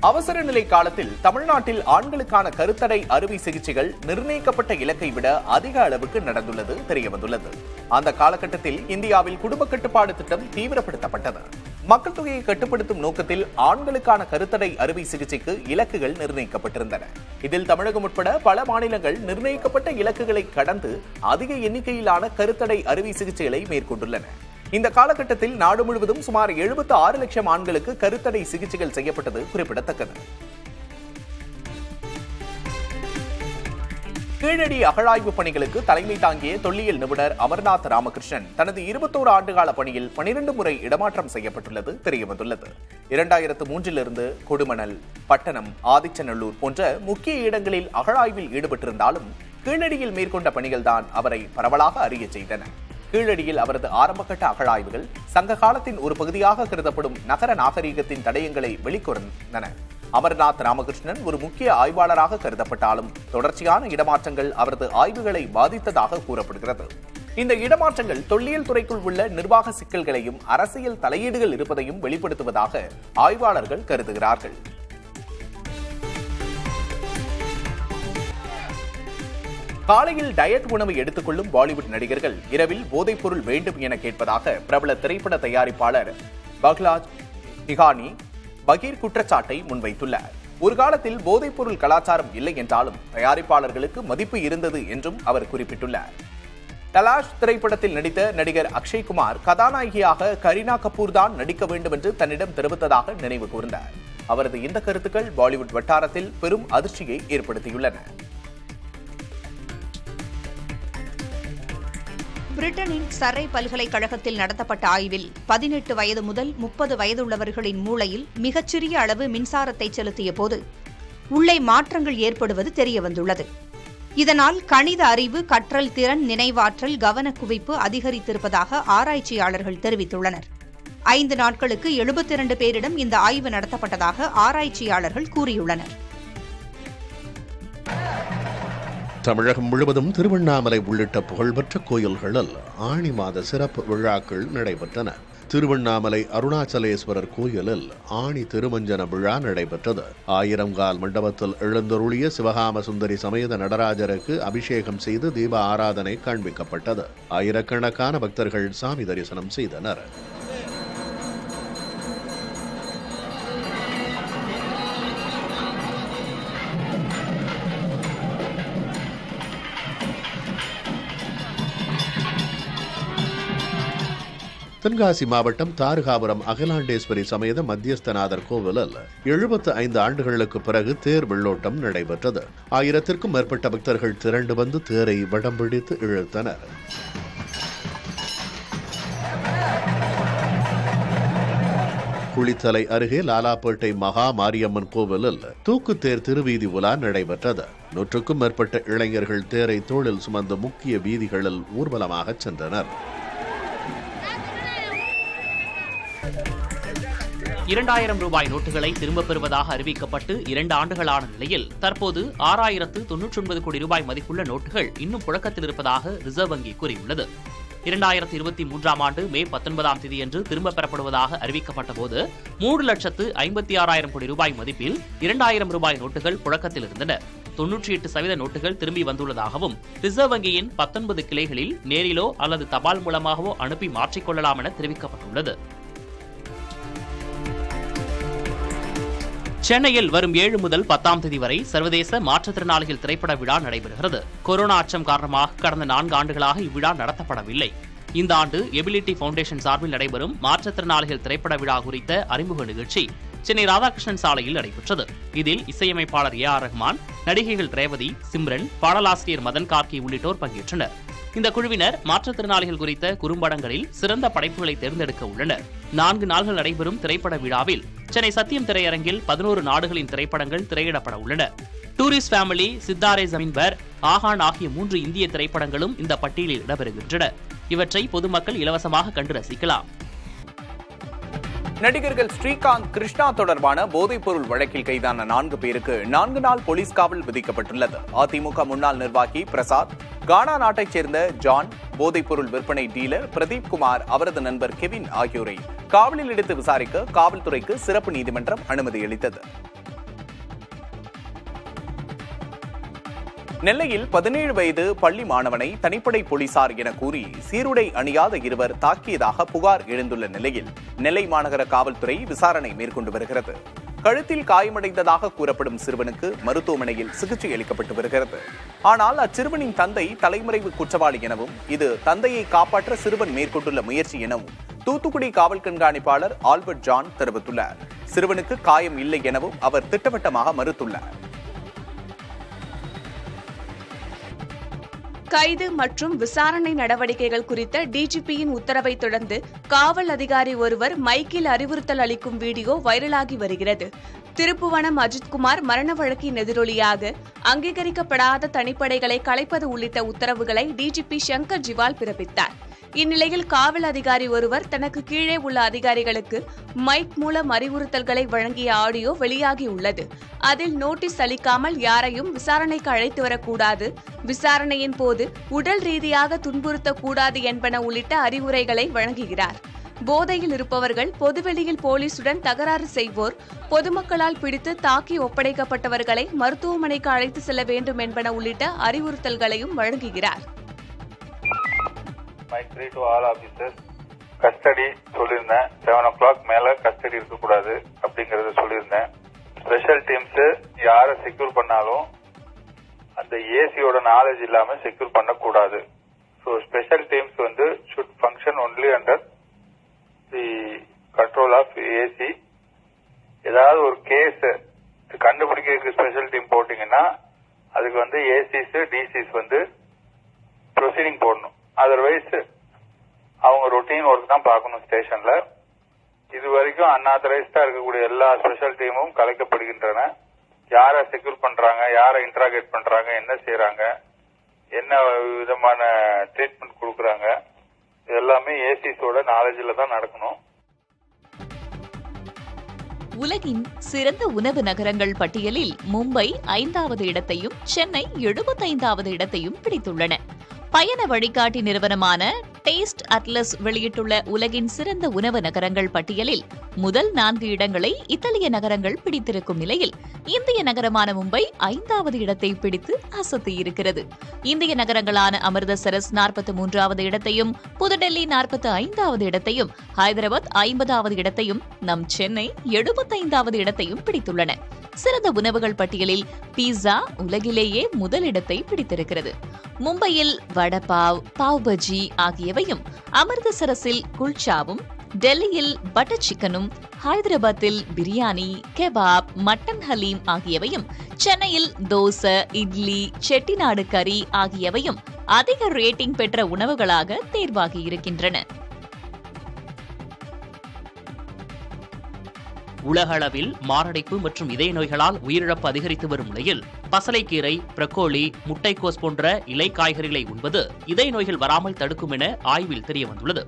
அவசர நிலை காலத்தில் தமிழ்நாட்டில் ஆண்களுக்கான கருத்தடை அறுவை சிகிச்சைகள் நிர்ணயிக்கப்பட்ட இலக்கை விட அதிக அளவுக்கு நடந்துள்ளது தெரியவந்துள்ளது. அந்த காலகட்டத்தில் இந்தியாவில் குடும்ப கட்டுப்பாடு திட்டம் தீவிரப்படுத்தப்பட்டது. மக்கள் தொகையை கட்டுப்படுத்தும் நோக்கத்தில் ஆண்களுக்கான கருத்தடை அறுவை சிகிச்சைக்கு இலக்குகள் நிர்ணயிக்கப்பட்டிருந்தன. இதில் தமிழகம் உட்பட பல மாநிலங்கள் நிர்ணயிக்கப்பட்ட இலக்குகளை கடந்து அதிக எண்ணிக்கையிலான கருத்தடை அறுவை சிகிச்சைகளை மேற்கொண்டுள்ளன. இந்த காலகட்டத்தில் நாடு முழுவதும் சுமார் 76 லட்சம் ஆண்களுக்கு கருத்தடை சிகிச்சைகள் செய்யப்பட்டது குறிப்பிடத்தக்கது. கீழடி அகழாய்வு பணிகளுக்கு தலைமை தாங்கிய தொல்லியல் நிபுணர் அமர்நாத் ராமகிருஷ்ணன் தனது 21 ஆண்டுகால பணியில் 12 முறை இடமாற்றம் செய்யப்பட்டுள்ளது தெரியவந்துள்ளது. 2003 கொடுமணல், பட்டணம், ஆதிச்சநல்லூர் போன்ற முக்கிய இடங்களில் அகழாய்வில் ஈடுபட்டிருந்தாலும் கீழடியில் மேற்கொண்ட பணிகள்தான் அவரை பரவலாக அறிய செய்தன. கீழடியில் அவரது ஆரம்பகட்ட அகழாய்வுகள் சங்க காலத்தின் ஒரு பகுதியாக கருதப்படும் நகர நாகரீகத்தின் தடயங்களை வெளிக்கொணர்ந்தன. அமர்நாத் ராமகிருஷ்ணன் ஒரு முக்கிய ஆய்வாளராக கருதப்பட்டாலும் தொடர்ச்சியான இடமாற்றங்கள் அவரது ஆய்வுகளை பாதித்ததாக கூறப்படுகிறது. இந்த இடமாற்றங்கள் தொல்லியல் துறைக்குள் உள்ள நிர்வாக சிக்கல்களையும் அரசியல் தலையீடுகள் இருப்பதையும் வெளிப்படுத்துவதாக ஆய்வாளர்கள் கருதுகிறார்கள். காலையில் டயட் உணவு எடுத்துக்கொள்ளும் பாலிவுட் நடிகர்கள் இரவில் போதைப் பொருள் வேண்டும் என கேட்பதாக பிரபல திரைப்பட தயாரிப்பாளர் பஹ்லாஜ் நிகானி பகீர் குற்றச்சாட்டை முன்வைத்துள்ளார். ஒரு காலத்தில் போதைப் பொருள் கலாச்சாரம் இல்லை என்றாலும் தயாரிப்பாளர்களுக்கு மதிப்பு இருந்தது என்றும் அவர் குறிப்பிட்டுள்ளார். தலாஷ் திரைப்படத்தில் நடித்த நடிகர் அக்ஷய்குமார் கதாநாயகியாக கரீனா கபூர் தான் நடிக்க வேண்டும் என்று தன்னிடம் தெரிவித்ததாக நினைவு கூர்ந்தார். அவரது இந்த கருத்துக்கள் பாலிவுட் வட்டாரத்தில் பெரும் அதிர்ச்சியை ஏற்படுத்தியுள்ளன. பிரிட்டனின் சர்ரை பல்கலைக்கழகத்தில் நடத்தப்பட்ட ஆய்வில் 18 வயது முதல் 30 வயதுள்ளவர்களின் மூளையில் மிகச்சிறிய அளவு மின்சாரத்தை செலுத்திய போது உள்ளே மாற்றங்கள் ஏற்படுவது தெரியவந்துள்ளது. இதனால் கணித அறிவு, கற்றல் திறன், நினைவாற்றல், கவனக்குவிப்பு அதிகரித்திருப்பதாக ஆராய்ச்சியாளர்கள் தெரிவித்துள்ளனர். 5 நாட்களுக்கு 72 பேரிடம் இந்த ஆய்வு நடத்தப்பட்டதாக ஆராய்ச்சியாளர்கள் கூறியுள்ளனர். தமிழகம் முழுவதும் திருவண்ணாமலை உள்ளிட்ட புகழ்பெற்ற கோயில்களில் ஆணி மாத சிறப்பு விழாக்கள் நடைபெற்றன. திருவண்ணாமலை அருணாச்சலேஸ்வரர் கோயிலில் ஆணி திருமஞ்சன விழா நடைபெற்றது. 1000 கால் மண்டபத்தில் எழுந்தருளிய சிவகாம சுந்தரி சமேத நடராஜருக்கு அபிஷேகம் செய்து தீப ஆராதனை காண்பிக்கப்பட்டது. ஆயிரக்கணக்கான பக்தர்கள் சாமி தரிசனம் செய்தனர். தென்காசி மாவட்டம் தாருகாபுரம் அகிலாண்டேஸ்வரி சமேத மத்தியஸ்தநாதர் கோவிலில் 75 ஆண்டுகளுக்கு பிறகு தேர் வெள்ளோட்டம் நடைபெற்றது. 1000க்கும் மேற்பட்ட பக்தர்கள் திரண்டு வந்து தேரை வடம் பிடித்து இழுத்தனர். குளித்தலை அருகே லாலாப்பேட்டை மகா மாரியம்மன் கோவிலில் தூக்குத்தேர் திருவீதி உலா நடைபெற்றது. 100க்கும் மேற்பட்ட இளைஞர்கள் தேரை தோளில் சுமந்து முக்கிய வீதிகளில் ஊர்வலமாக சென்றனர். 2000 ரூபாய் நோட்டுகளை திரும்பப் பெறுவதாக அறிவிக்கப்பட்டு 2 ஆண்டுகளான நிலையில் தற்போது 6099 கோடி ரூபாய் மதிப்புள்ள நோட்டுகள் இன்னும் புழக்கத்தில் இருப்பதாக ரிசர்வ் வங்கி கூறியுள்ளது. 2023ஆம் ஆண்டு மே 19ஆம் தேதியன்று திரும்பப் பெறப்படுவதாக அறிவிக்கப்பட்ட போது 3,56,000 கோடி ரூபாய் மதிப்பில் 2000 ரூபாய் நோட்டுகள் புழக்கத்தில் இருந்தன. 98% நோட்டுகள் திரும்பி வந்துள்ளதாகவும் ரிசர்வ் வங்கியின் 19 கிளைகளில் நேரிலோ அல்லது தபால் மூலமாகவோ அனுப்பி மாற்றிக்கொள்ளலாம் என தெரிவிக்கப்பட்டுள்ளது. சென்னையில் வரும் 7 முதல் 10ஆம் தேதி வரை சர்வதேச மாற்றுத்திறனாளிகள் திரைப்பட விழா நடைபெறுகிறது. கொரோனா அச்சம் காரணமாக கடந்த 4 ஆண்டுகளாக இவ்விழா நடத்தப்படவில்லை. இந்த ஆண்டு எபிலிட்டி ஃபவுண்டேஷன் சார்பில் நடைபெறும் மாற்றுத்திறனாளிகள் திரைப்பட விழா குறித்த அறிமுக நிகழ்ச்சி சென்னை ராதாகிருஷ்ணன் சாலையில் நடைபெற்றது. இதில் இசையமைப்பாளர் A.R. ரஹ்மான், நடிகைகள் ரேவதி, சிம்ரன், பாடலாசிரியர் மதன் கார்கி உள்ளிட்டோர் பங்கேற்றனர். இந்த குழுவினர் மாற்றுத்திறனாளிகள் குறித்த குறும்படங்களில் சிறந்த படைப்புகளை தேர்ந்தெடுக்க உள்ளனர். 4 நாள்கள் நடைபெறும் திரைப்பட விழாவில் சென்னை சத்தியம் திரையரங்கில் 11 நாடுகளின் திரைப்படங்கள் திரையிடப்பட உள்ளன. டூரிஸ்ட் ஃபேமிலி, சித்தாரே ஜமீன் பர், ஆஹான் ஆகிய 3 இந்திய திரைப்படங்களும் இந்த பட்டியலில் இடம்பெறுகின்றன. இவற்றை பொதுமக்கள் இலவசமாக கண்டு ரசிக்கலாம். நடிகர்கள் ஸ்ரீகாந்த், கிருஷ்ணா தொடர்பான போதைப்பொருள் வழக்கில் கைதான 4 பேருக்கு 4 நாள் போலீஸ் காவல் விதிக்கப்பட்டுள்ளது. அதிமுக முன்னாள் நிர்வாகி பிரசாத், கானா நாட்டைச் சேர்ந்த ஜான், போதைப்பொருள் விற்பனை டீலர் பிரதீப் குமார், அவரது நண்பர் கெவின் ஆகியோரை காவலில் எடுத்து விசாரிக்க காவல்துறைக்கு சிறப்பு நீதிமன்றம் அனுமதி அளித்தது. நெல்லையில் 17 வயது பள்ளி மாணவனை தனிப்படை போலீசார் என கூறி சீருடை அணியாத இருவர் தாக்கியதாக புகார் எழுந்துள்ள நிலையில் நெல்லை மாநகர காவல்துறை விசாரணை மேற்கொண்டு வருகிறது. கழுத்தில் காயமடைந்ததாக கூறப்படும் சிறுவனுக்கு மருத்துவமனையில் சிகிச்சை அளிக்கப்பட்டு வருகிறது. ஆனால் அச்சிறுவனின் தந்தை தலைமறைவு குற்றவாளி எனவும் இது தந்தையை காப்பாற்ற சிறுவன் மேற்கொண்டுள்ள முயற்சி எனவும் தூத்துக்குடி காவல் கண்காணிப்பாளர் ஆல்பர்ட் ஜான் தெரிவித்துள்ளார். சிறுவனுக்கு காயம் இல்லை எனவும் அவர் திட்டவட்டமாக மறுத்துள்ளார். கைது மற்றும் விசாரணை நடவடிக்கைகள் குறித்த டிஜிபியின் உத்தரவை தொடர்ந்து காவல் அதிகாரி ஒருவர் மைக்கில் அறிவுறுத்தல் அளிக்கும் வீடியோ வைரலாகி வருகிறது. திருப்புவனம் அஜித்குமார் மரண வழக்கின் எதிரொலியாக அங்கீகரிக்கப்படாத தனிப்படைகளை கலைப்பது உள்ளிட்ட உத்தரவுகளை டிஜிபி சங்கர் ஜிவால் பிறப்பித்தார். இந்நிலையில் காவல் அதிகாரி ஒருவர் தனக்கு கீழே உள்ள அதிகாரிகளுக்கு மைக் மூலம் அறிவுறுத்தல்களை வழங்கிய ஆடியோ வெளியாகியுள்ளது. அதில் நோட்டீஸ் அளிக்காமல் யாரையும் விசாரணைக்கு அழைத்து வரக்கூடாது, விசாரணையின் போது உடல் ரீதியாக துன்புறுத்தக்கூடாது என்பன உள்ளிட்ட அறிவுரைகளை வழங்குகிறார். போதையில் இருப்பவர்கள், பொதுவெளியில் போலீசுடன் தகராறு செய்வோர், பொதுமக்களால் பிடித்து தாக்கி ஒப்படைக்கப்பட்டவர்களை மருத்துவமனைக்கு அழைத்து செல்ல வேண்டும் என்பன உள்ளிட்ட அறிவுறுத்தல்களையும் வழங்குகிறார். My 3 to all officers, custody சொல்லியிருந்தேன். 7 o'clock மேல கஸ்டடி இருக்கக்கூடாது அப்படிங்கறத சொல்லியிருந்தேன். ஸ்பெஷல் டீம்ஸ் யாரை செக்யூர் பண்ணாலும் அந்த ஏசியோட நாலேஜ் இல்லாம செக்யூர் பண்ணக்கூடாது. ஸோ ஸ்பெஷல் டீம்ஸ் வந்து should function only under the control of AC. ஏதாவது ஒரு கேஸ் கண்டுபிடிக்கிறதுக்கு ஸ்பெஷல் டீம் போட்டீங்கன்னா அதுக்கு வந்து ஏசிஸ், டிசிஸ் வந்து ப்ரொசீடிங் போடணும். அதர்வைஸ் அவங்க ரொட்டீன் ஒர்க் தான் பார்க்கணும் ஸ்டேஷன்ல. இது வரைக்கும் அன்ஆத்தரைஸ்டா இருக்கக்கூடிய எல்லா ஸ்பெஷல் டீமும் கலைக்கப்படுகின்றன. யாரை செக்யூர் பண்றாங்க, யாரை இன்ட்ராகேட் பண்றாங்க, என்ன செய்யறாங்க, என்ன விதமான ட்ரீட்மெண்ட் கொடுக்கறாங்க, இது எல்லாமே ஏசிஸோட நாலேஜ்ல தான் நடக்கணும். உலகின் சிறந்த உணவு நகரங்கள் பட்டியலில் மும்பை 5வது இடத்தையும் சென்னை 75வது இடத்தையும் பிடித்துள்ளன. பயண வழிகாட்டி நிறுவனமான டேஸ்ட் அட்லஸ் வெளியிட்டுள்ள உலகின் சிறந்த உணவு நகரங்கள் பட்டியலில் முதல் 4 இடங்களை இத்தாலிய நகரங்கள் பிடித்திருக்கும் நிலையில் இந்திய நகரமான மும்பை 5வது இடத்தை பிடித்து அசத்தியிருக்கிறது. இந்திய நகரங்களான அமிர்தசரஸ் 43வது இடத்தையும், புதுடெல்லி 45வது இடத்தையும், ஹைதராபாத் 50வது இடத்தையும், நம் சென்னை 75வது இடத்தையும் பிடித்துள்ளன. சிறந்த உணவுகள் பட்டியலில் பீட்சா உலகிலேயே முதலிடத்தை பிடித்திருக்கிறது. மும்பையில் வடபாவ், பாவ் பஜ்ஜி ஆகியவையும், அமிர்தசரஸில் குல்சாவும், டெல்லியில் பட்டர் சிக்கனும், ஹைதராபாத்தில் பிரியாணி, கெபாப், மட்டன் ஹலீம் ஆகியவையும், சென்னையில் தோசை, இட்லி, செட்டிநாடு கறி ஆகியவையும் அதிக ரேட்டிங் பெற்ற உணவுகளாக தேர்வாகி இருக்கின்றன. உலகளவில் மாரடைப்பு மற்றும் இதய நோய்களால் உயிரிழப்பு அதிகரித்து வரும் நிலையில் பசலைக்கீரை, பிரக்கோலி, முட்டைக்கோஸ் போன்ற இலை காய்கறிகளை உண்பது இதய நோய்கள் வராமல் தடுக்கும் என ஆய்வில் தெரியவந்துள்ளது.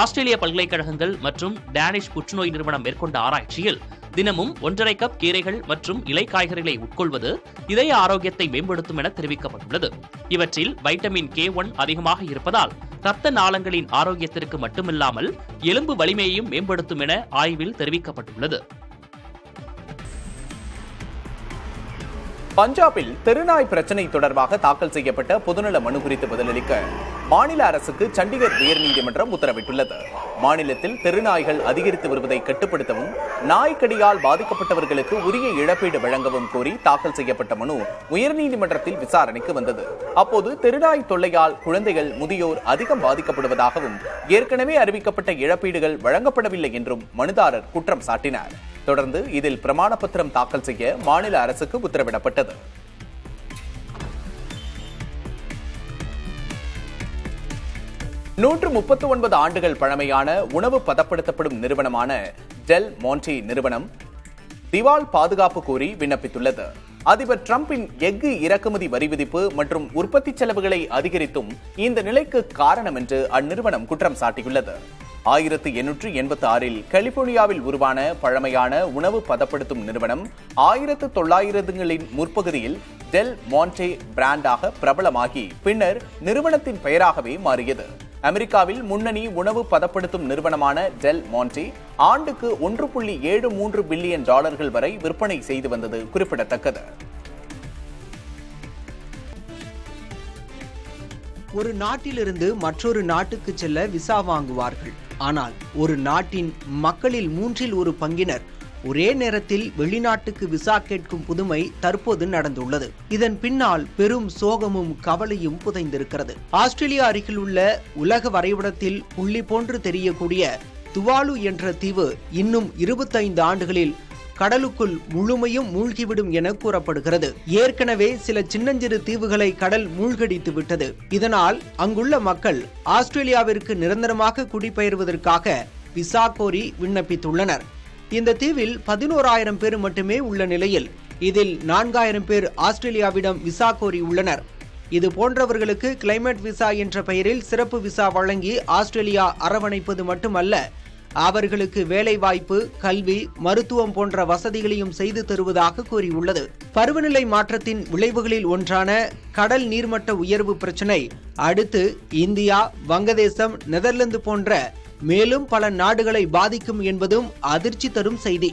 ஆஸ்திரேலிய பல்கலைக்கழகங்கள் மற்றும் டேனிஷ் புற்றுநோய் நிறுவனம் மேற்கொண்ட ஆராய்ச்சியில் தினமும் 1.5 கப் கீரைகள் மற்றும் இலை காய்கறிகளை உட்கொள்வது இதய ஆரோக்கியத்தை மேம்படுத்தும் என தெரிவிக்கப்பட்டுள்ளது. இவற்றில் வைட்டமின் K1 அதிகமாக இருப்பதால் இரத்த நாளங்களின் ஆரோக்கியத்திற்கு மட்டுமில்லாமல் எலும்பு வலிமையையும் மேம்படுத்தும் என ஆய்வில் தெரிவிக்கப்பட்டுள்ளது. பஞ்சாபில் தெருநாய் பிரச்சினை தொடர்பாக தாக்கல் செய்யப்பட்ட பொதுநல மனு குறித்து பதிலளிக்க மாநில அரசுக்கு சண்டிகர் உயர்நீதிமன்றம் உத்தரவிட்டுள்ளது. மாநிலத்தில் தெருநாய்கள் அதிகரித்து வருவதை கட்டுப்படுத்தவும், நாய்க்கடியால் பாதிக்கப்பட்டவர்களுக்கு உரிய இழப்பீடு வழங்கவும் கோரி தாக்கல் செய்யப்பட்ட மனு உயர்நீதிமன்றத்தில் விசாரணைக்கு வந்தது. அப்போது தெருநாய் தொல்லையால் குழந்தைகள், முதியோர் அதிகம் பாதிக்கப்படுவதாகவும், ஏற்கனவே அறிவிக்கப்பட்ட இழப்பீடுகள் வழங்கப்படவில்லை என்றும் மனுதாரர் குற்றம் சாட்டினார். தொடர்ந்து இதில் பிரமாண பத்திரம் தாக்கல் செய்ய மாநில அரசுக்கு உத்தரவிடப்பட்டது. நூற்று 39 ஆண்டுகள் பழமையான உணவு பதப்படுத்தப்படும் நிறுவனமான டெல் மாண்டே நிறுவனம் திவால் பாதுகாப்பு கோரி விண்ணப்பித்துள்ளது. அதிபர் டிரம்பின் எஃகு இறக்குமதி வரி விதிப்பு மற்றும் உற்பத்தி செலவுகளை அதிகரித்தும் இந்த நிலைக்கு காரணம் என்று அந்நிறுவனம் குற்றம் சாட்டியுள்ளது. 1886 கலிபோர்னியாவில் உருவான பழமையான உணவு பதப்படுத்தும் நிறுவனம் 1900களின் முற்பகுதியில் டெல் மாண்டே பிராண்டாக பிரபலமாகி பின்னர் நிறுவனத்தின் பெயராகவே மாறியது. அமெரிக்காவில் முன்னணி உணவு பதப்படுத்தும் நிறுவனமான டெல் மாண்டே ஆண்டுக்கு $1.73 பில்லியன் வரை விற்பனை செய்து வந்தது குறிப்பிடத்தக்கது. ஒரு நாட்டிலிருந்து மற்றொரு நாட்டுக்கு செல்ல விசா வாங்குவார்கள். ஆனால் ஒரு நாட்டின் மக்களில் 1/3 பங்கினர் ஒரே நேரத்தில் வெளிநாட்டுக்கு விசா கேட்கும் புதுமை தற்போது நடந்துள்ளது. இதன் பின்னால் பெரும் சோகமும் கவலையும் புதைந்திருக்கிறது. ஆஸ்திரேலியா அருகில் உள்ள உலக வரைபடத்தில் புள்ளி போன்று தெரியக்கூடிய துவாலு என்ற தீவு இன்னும் 25 ஆண்டுகளில் கடலுக்குள் முழுமையும் மூழ்கிவிடும் என கூறப்படுகிறது. ஏற்கனவே சில சின்னஞ்சிறு தீவுகளை கடல் மூழ்கடித்து விட்டது. இதனால் அங்குள்ள மக்கள் ஆஸ்திரேலியாவிற்கு நிரந்தரமாக குடிபெயர்வதற்காக விசா கோரி விண்ணப்பித்துள்ளனர். இந்த தீவில் 11,000 பேர் மட்டுமே உள்ள நிலையில் இதில் 4,000 பேர் ஆஸ்திரேலியாவிடம் விசா கோரி உள்ளனர். இது போன்றவர்களுக்கு கிளைமேட் விசா என்ற பெயரில் சிறப்பு விசா வழங்கி ஆஸ்திரேலியா அரவணைப்பது மட்டுமல்ல, அவர்களுக்கு வேலை வாய்ப்பு, கல்வி, மருத்துவம் போன்ற வசதிகளையும் செய்து தருவதாக கூறியுள்ளது. பருவநிலை மாற்றத்தின் விளைவுகளில் ஒன்றான கடல் நீர்மட்ட உயர்வு பிரச்சினை அடுத்து இந்தியா, வங்கதேசம், நெதர்லாந்து போன்ற மேலும் பல நாடுகளை பாதிக்கும் என்பதும் அதிர்ச்சி தரும் செய்தி.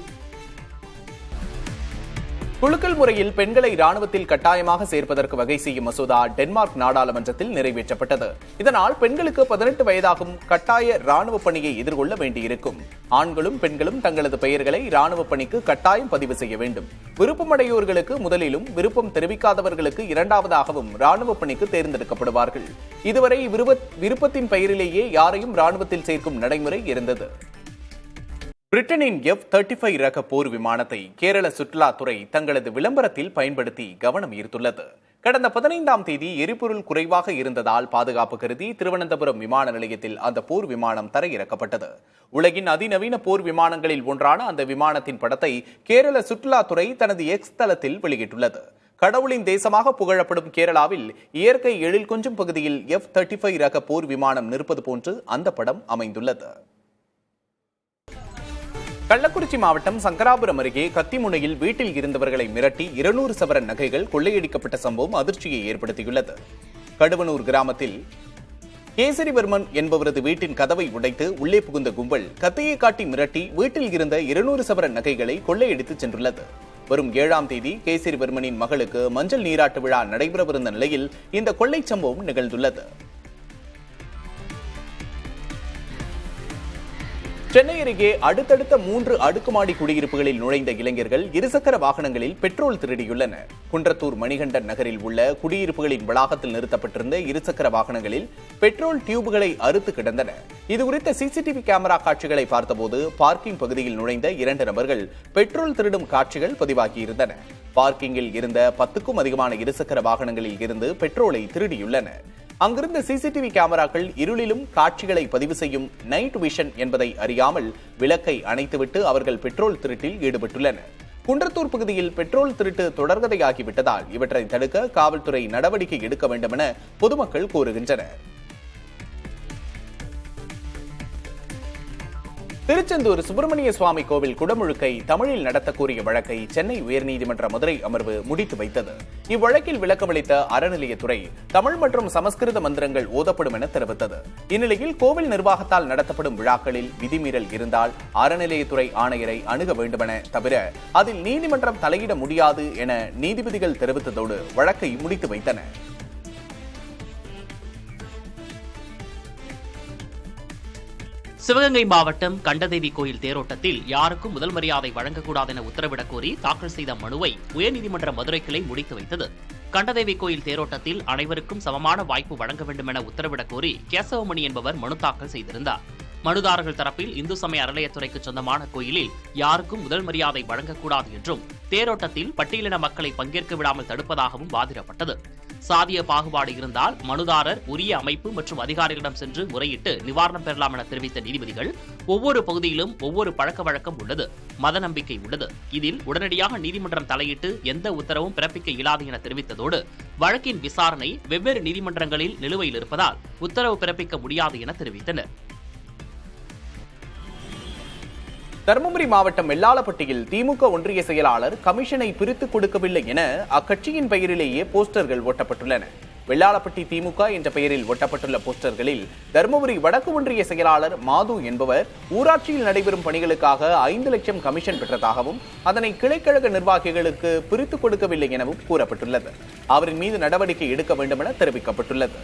குலுக்கல் முறையில் பெண்களை ராணுவத்தில் கட்டாயமாக சேர்ப்பதற்கு வகை செய்யும் மசோதா டென்மார்க் நாடாளுமன்றத்தில் நிறைவேற்றப்பட்டது. இதனால் பெண்களுக்கு 18 வயதாகும் கட்டாய ராணுவ பணியை எதிர்கொள்ள வேண்டியிருக்கும். ஆண்களும் பெண்களும் தங்களது பெயர்களை ராணுவ பணிக்கு கட்டாயம் பதிவு செய்ய வேண்டும். விருப்பமடையோர்களுக்கு முதலிலும், விருப்பம் தெரிவிக்காதவர்களுக்கு இரண்டாவதாகவும் ராணுவ பணிக்கு தேர்ந்தெடுக்கப்படுவார்கள். இதுவரை விருப்பத்தின் பெயரிலேயே யாரையும் ராணுவத்தில் சேர்க்கும் நடைமுறை இருந்தது. பிரிட்டனின் F-35 ரக போர் விமானத்தை கேரள சுற்றுலாத்துறை தங்களது விளம்பரத்தில் பயன்படுத்தி கவனம் ஈர்த்துள்ளது. கடந்த 15ஆம் தேதி எரிபொருள் குறைவாக இருந்ததால் பாதுகாப்பு கருதி திருவனந்தபுரம் விமான நிலையத்தில் அந்த போர் விமானம் தரையிறக்கப்பட்டது. உலகின் அதிநவீன போர் விமானங்களில் ஒன்றான அந்த விமானத்தின் படத்தை கேரள சுற்றுலாத்துறை தனது X தளத்தில் வெளியிட்டுள்ளது. கடவுளின் தேசமாக புகழப்படும் கேரளாவில் இயற்கை எழில் கொஞ்சம் பகுதியில் F-35 ரக போர் விமானம் நிற்பது போன்று அந்த படம் அமைந்துள்ளது. கள்ளக்குறிச்சி மாவட்டம் சங்கராபுரம் அருகே கத்திமுனையில் வீட்டில் இருந்தவர்களை மிரட்டி 200 சவரன் நகைகள் கொள்ளையடிக்கப்பட்ட சம்பவம் அதிர்ச்சியை ஏற்படுத்தியுள்ளது. கடுவனூர் கிராமத்தில் கேசரிவர்மன் என்பவரது வீட்டின் கதவை உடைத்து உள்ளே புகுந்த கும்பல் கத்தியை காட்டி மிரட்டி வீட்டில் இருந்த 200 சவரன் நகைகளை கொள்ளையடித்து சென்றுள்ளது. வரும் 7ஆம் தேதி கேசரிவர்மனின் மகளுக்கு மஞ்சள் நீராட்டு விழா நடைபெறவிருந்த நிலையில் இந்த கொள்ளை சம்பவம் நிகழ்ந்துள்ளது. சென்னை அருகே அடுத்தடுத்த 3 அடுக்குமாடி குடியிருப்புகளில் நுழைந்த இளைஞர்கள் இருசக்கர வாகனங்களில் பெட்ரோல் திருடியுள்ளனர். குன்றத்தூர் மணிகண்டன் நகரில் உள்ள குடியிருப்புகளின் வளாகத்தில் நிறுத்தப்பட்டிருந்த இருசக்கர வாகனங்களில் பெட்ரோல் டியூப்களை அறுத்து கிடந்தன. இதுகுறித்த சிசிடிவி கேமரா காட்சிகளை பார்த்தபோது பார்க்கிங் பகுதியில் நுழைந்த 2 நபர்கள் பெட்ரோல் திருடும் காட்சிகள் பதிவாகியிருந்தன. பார்க்கிங்கில் இருந்த 10க்கும் அதிகமான இருசக்கர வாகனங்களில் இருந்து பெட்ரோலை திருடியுள்ளனர். அங்கிருந்த சிசிடிவி கேமராக்கள் இருளிலும் காட்சிகளை பதிவு செய்யும் நைட் விஷன் என்பதை அறியாமல் விளக்கை அணைத்துவிட்டு அவர்கள் பெட்ரோல் திருட்டில் ஈடுபட்டுள்ளனர். குன்றத்தூர் பகுதியில் பெட்ரோல் திருட்டு தொடர்கதையாகிவிட்டதால் இவற்றை தடுக்க காவல்துறை நடவடிக்கை எடுக்க வேண்டும் என பொதுமக்கள் கூறுகின்றனர். திருச்செந்தூர் சுப்பிரமணிய சுவாமி கோவில் குடமுழுக்கை தமிழில் நடத்த கோரிய வழக்கை சென்னை உயர்நீதிமன்ற மதுரை அமர்வு முடித்து வைத்தது. இவ்வழக்கில் விளக்கமளித்த அறநிலையத்துறை தமிழ் மற்றும் சமஸ்கிருத மந்திரங்கள் ஓதப்படும் என தெரிவித்தது. இந்நிலையில் கோவில் நிர்வாகத்தால் நடத்தப்படும் விழாக்களில் விதிமீறல் இருந்தால் அறநிலையத்துறை ஆணையரை அணுக வேண்டுமென தவிர அதில் நீதிமன்றம் தலையிட முடியாது என நீதிபதிகள் தெரிவித்ததோடு வழக்கை முடித்து வைத்தனர். சிவகங்கை மாவட்டம் கண்டதேவி கோயில் தேரோட்டத்தில் யாருக்கும் முதல் மரியாதை வழங்கக்கூடாது என உத்தரவிடக் கோரி தாக்கல் செய்த மனுவை உயர்நீதிமன்ற மதுரை கிளை முடித்து வைத்தது. கண்டதேவி கோயில் தேரோட்டத்தில் அனைவருக்கும் சமமான வாய்ப்பு வழங்க வேண்டும் என உத்தரவிடக் கோரி கேசவமணி என்பவர் மனு தாக்கல் செய்திருந்தார். மனுதாரர்கள் தரப்பில் இந்து சமய அறநிலையத்துறைக்கு சொந்தமான கோயிலில் யாருக்கும் முதல் மரியாதை வழங்கக்கூடாது என்றும் தேரோட்டத்தில் பட்டியலின மக்களை பங்கேற்க விடாமல் தடுப்பதாகவும் வாதிடப்பட்டது. சாதிய பாகுபாடு இருந்தால் மனுதாரர் உரிய அமைப்பு மற்றும் அதிகாரிகளிடம் சென்று முறையிட்டு நிவாரணம் பெறலாம் என தெரிவித்த நீதிபதிகள் ஒவ்வொரு பகுதியிலும் ஒவ்வொரு பழக்க வழக்கம் உள்ளது, மத நம்பிக்கை உள்ளது. இதில் உடனடியாக நீதிமன்றம் தலையிட்டு எந்த உத்தரவும் பிறப்பிக்க இயலாது என தெரிவித்ததோடு வழக்கின் விசாரணை வெவ்வேறு நீதிமன்றங்களில் நிலுவையில் இருப்பதால் உத்தரவு பிறப்பிக்க முடியாது என தெரிவித்தனர். தருமபுரி மாவட்டம் வெள்ளாளப்பட்டியில் திமுக ஒன்றிய செயலாளர் கமிஷனை பிரித்துக் கொடுக்கவில்லை என அக்கட்சியின் பெயரிலேயே போஸ்டர்கள் ஒட்டப்பட்டுள்ளன. வெள்ளாளப்பட்டி திமுக என்ற பெயரில் ஒட்டப்பட்டுள்ள போஸ்டர்களில் தருமபுரி வடக்கு ஒன்றிய செயலாளர் மாது என்பவர் ஊராட்சியில் நடைபெறும் பணிகளுக்காக 5 லட்சம் கமிஷன் பெற்றதாகவும் அதனை கிளைக்கழக நிர்வாகிகளுக்கு பிரித்துக் கொடுக்கவில்லை எனவும் கூறப்பட்டுள்ளது. அவரின் மீது நடவடிக்கை எடுக்க வேண்டும் என தெரிவிக்கப்பட்டுள்ளது.